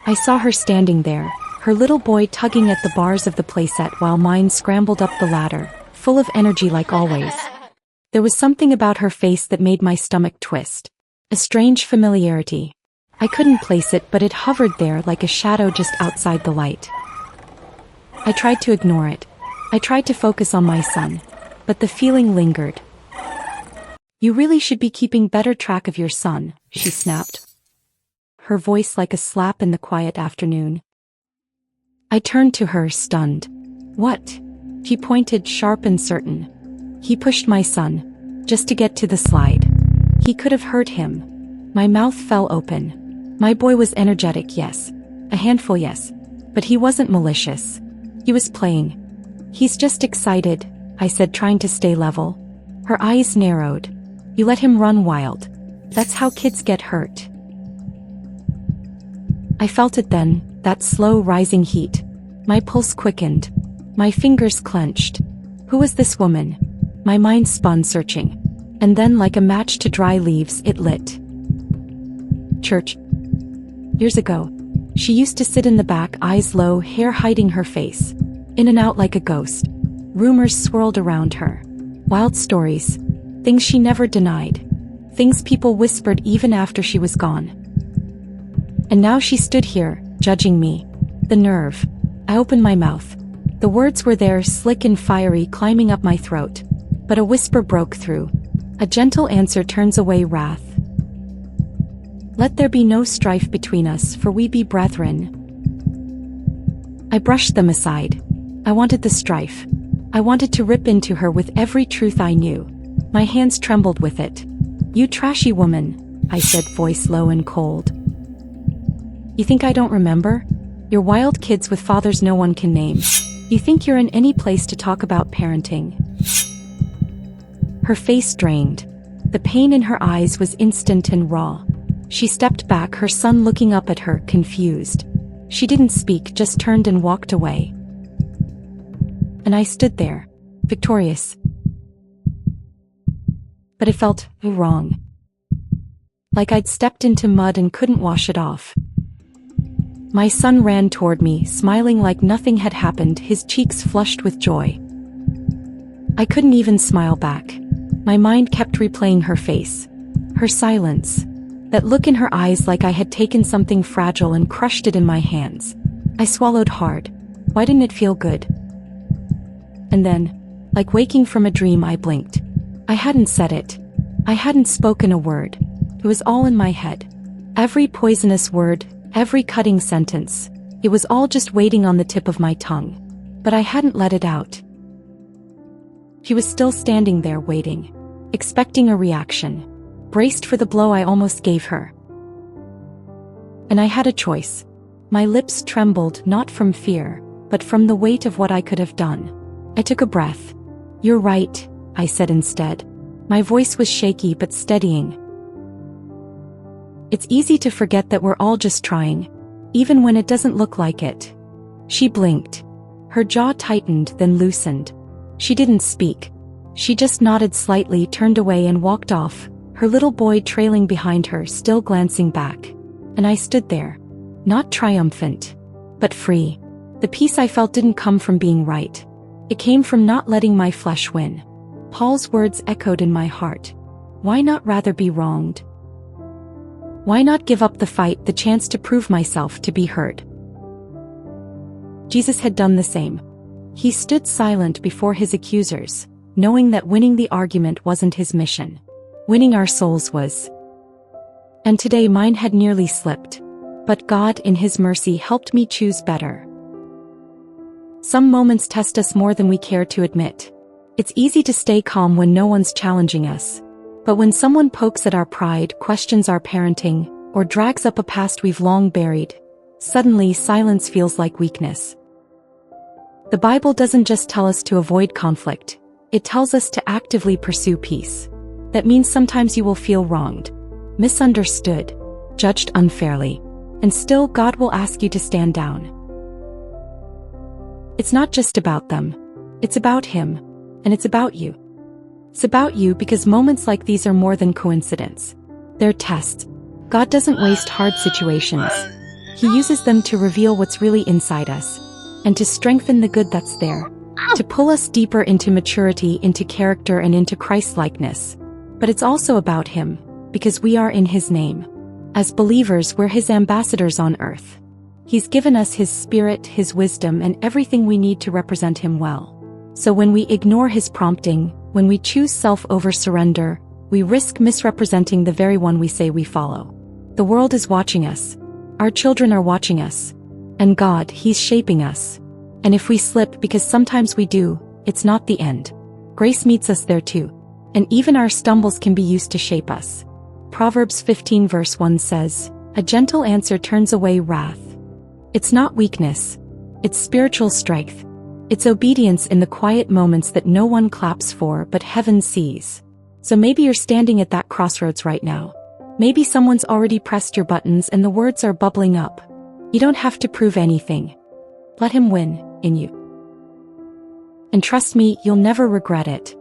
I saw her standing there, her little boy tugging at the bars of the playset while mine scrambled up the ladder, full of energy like always. There was something about her face that made my stomach twist. A strange familiarity. I couldn't place it, but it hovered there like a shadow just outside the light. I tried to ignore it. I tried to focus on my son. But the feeling lingered. "You really should be keeping better track of your son," she snapped, her voice like a slap in the quiet afternoon. I turned to her, stunned. "What?" She pointed, sharp and certain. "He pushed my son, just to get to the slide. He could have hurt him." My mouth fell open. My boy was energetic, yes. A handful, yes. But he wasn't malicious. He was playing. "He's just excited," I said, trying to stay level. Her eyes narrowed. "You let him run wild. That's how kids get hurt." I felt it then, that slow rising heat. My pulse quickened. My fingers clenched. Who was this woman? My mind spun, searching. And then, like a match to dry leaves, it lit. Church. Years ago. She used to sit in the back, eyes low, hair hiding her face. In and out like a ghost. Rumors swirled around her. Wild stories. Things she never denied. Things people whispered even after she was gone. And now she stood here, judging me. The nerve. I opened my mouth. The words were there, slick and fiery, climbing up my throat. But a whisper broke through. A gentle answer turns away wrath. "Let there be no strife between us, for we be brethren." I brushed them aside. I wanted the strife. I wanted to rip into her with every truth I knew. My hands trembled with it. "You trashy woman," I said, voice low and cold. "You think I don't remember? You're wild kids with fathers no one can name. You think you're in any place to talk about parenting." Her face drained. The pain in her eyes was instant and raw. She stepped back, her son looking up at her, confused. She didn't speak, just turned and walked away. And I stood there, victorious. But it felt wrong. Like I'd stepped into mud and couldn't wash it off. My son ran toward me, smiling like nothing had happened, his cheeks flushed with joy. I couldn't even smile back. My mind kept replaying her face. Her silence. That look in her eyes, like I had taken something fragile and crushed it in my hands. I swallowed hard. Why didn't it feel good? And then, like waking from a dream, I blinked. I hadn't said it. I hadn't spoken a word. It was all in my head. Every poisonous word, every cutting sentence. It was all just waiting on the tip of my tongue. But I hadn't let it out. She was still standing there, waiting. Expecting a reaction. Braced for the blow I almost gave her. And I had a choice. My lips trembled, not from fear, but from the weight of what I could have done. I took a breath. "You're right," I said instead. My voice was shaky but steadying. "It's easy to forget that we're all just trying, even when it doesn't look like it." She blinked. Her jaw tightened, then loosened. She didn't speak. She just nodded slightly, turned away and walked off, her little boy trailing behind her, still glancing back. And I stood there. Not triumphant, but free. The peace I felt didn't come from being right. It came from not letting my flesh win. Paul's words echoed in my heart. Why not rather be wronged? Why not give up the fight, the chance to prove myself, to be heard? Jesus had done the same. He stood silent before his accusers, knowing that winning the argument wasn't his mission. Winning our souls was. And today mine had nearly slipped. But God, in his mercy, helped me choose better. Some moments test us more than we care to admit. It's easy to stay calm when no one's challenging us. But when someone pokes at our pride, questions our parenting, or drags up a past we've long buried, suddenly silence feels like weakness. The Bible doesn't just tell us to avoid conflict. It tells us to actively pursue peace. That means sometimes you will feel wronged, misunderstood, judged unfairly, and still God will ask you to stand down. It's not just about them. It's about him. And it's about you. It's about you because moments like these are more than coincidence. They're tests. God doesn't waste hard situations. He uses them to reveal what's really inside us, and to strengthen the good that's there, to pull us deeper into maturity, into character, and into Christ-likeness. But it's also about Him, because we are in His name. As believers, we're His ambassadors on earth. He's given us His Spirit, His wisdom, and everything we need to represent Him well. So when we ignore His prompting, when we choose self over surrender, we risk misrepresenting the very one we say we follow. The world is watching us. Our children are watching us. And God, He's shaping us. And if we slip, because sometimes we do, it's not the end. Grace meets us there too. And even our stumbles can be used to shape us. Proverbs 15 verse 1 says, "A gentle answer turns away wrath." It's not weakness. It's spiritual strength. It's obedience in the quiet moments that no one claps for but heaven sees. So maybe you're standing at that crossroads right now. Maybe someone's already pressed your buttons and the words are bubbling up. You don't have to prove anything. Let Him win in you. And trust me, you'll never regret it.